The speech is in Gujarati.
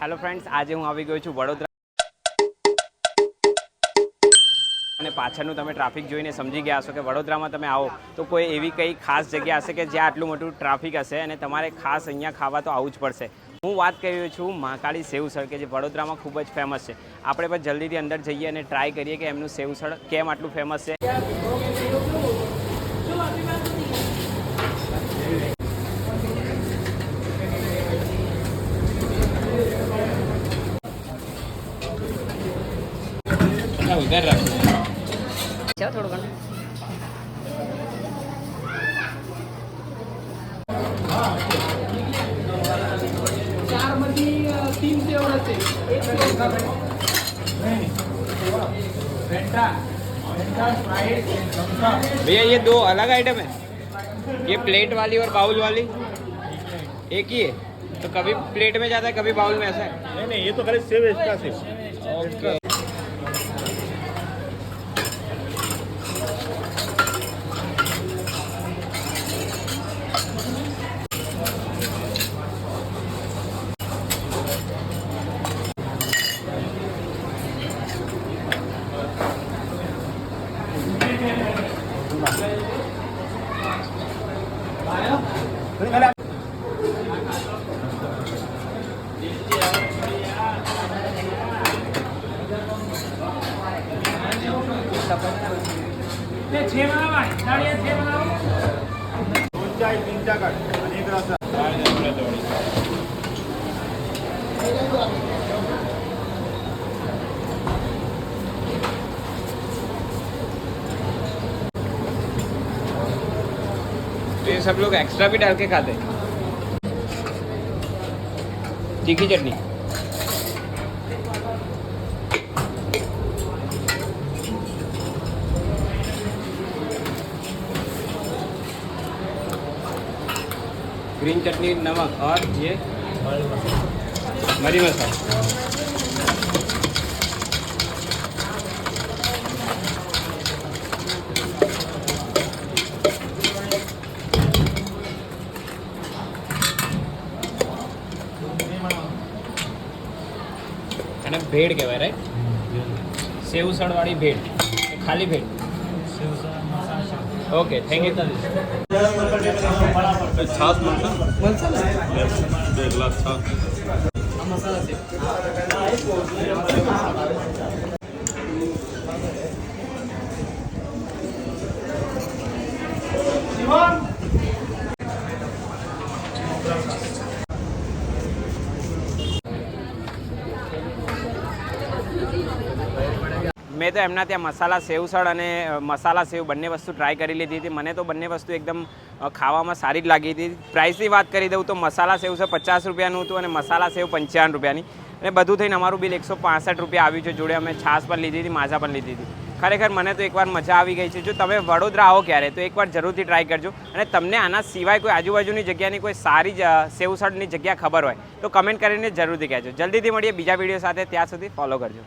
હેલો ફ્રેન્ડ્સ, આજે હું આવી ગયો છું વડોદરા અને પાછળનું તમે ટ્રાફિક જોઈને સમજી ગયા હશો કે વડોદરામાં તમે આવો તો કોઈ એવી કઈ ખાસ જગ્યા હશે કે જ્યાં આટલું મોટું ટ્રાફિક હશે અને તમારે ખાસ અહીંયા ખાવા તો આવવું જ પડશે. હું વાત કરી રહ્યો છું મહાકાળી સેવસળ કે જે વડોદરામાં ખૂબ જ ફેમસ છે. આપણે પણ જલ્દીથી અંદર જઈએ અને ટ્રાય કરીએ કે એમનું સેવસળ કેમ આટલું ફેમસ છે. ઉધર રાખો ચાલો થોડું ઘણું भैया ये दो अलग आइटम है, ये प्लेट वाली और बाउल वाली एक ही है, तो कभी प्लेट में जाता है कभी बाउल में, ऐसा है? नहीं ये तो खाली सेव इसका सिर्फ. ओके. तो ये सब लोग एक्स्ट्रा भी डाल के खाते हैं. तीखी चटनी ग्रीन चटनी नमक और ये मरी मसाला. અને ભેળ કહેવાય, રાઈટ? સેવસળ વાળી ભેળ, ખાલી ભેળ. Okay, thank you. छाछ મળશે ને? 2 ગ્લાસ છાछ. મસાલા છે. મેં તો એમના ત્યાં મસાલા સેવસળ અને મસાલા સેવ બંને વસ્તુ ટ્રાય કરી લીધી હતી. મને તો બંને વસ્તુ એકદમ ખાવામાં સારી જ લાગી હતી. પ્રાઇસની વાત કરી દઉં તો મસાલા સેવ છે 50 રૂપિયાનું હતું અને મસાલા સેવ 55 રૂપિયાની, અને બધું થઈને અમારું બિલ 165 રૂપિયા આવ્યું છે. જોડે અમે છાશ પણ લીધી હતી, માઝા પણ લીધી હતી. ખરેખર મને તો એકવાર મજા આવી ગઈ છે. જો તમે વડોદરા આવો ક્યારે તો એકવાર જરૂરથી ટ્રાય કરજો. અને તમને આના સિવાય કોઈ આજુબાજુની જગ્યાની કોઈ સારી સેવસળની જગ્યા ખબર હોય તો કમેન્ટ કરીને જરૂરથી કહેજો. જલ્દીથી મળીએ બીજા વિડીયો સાથે, ત્યાં સુધી ફોલો કરજો.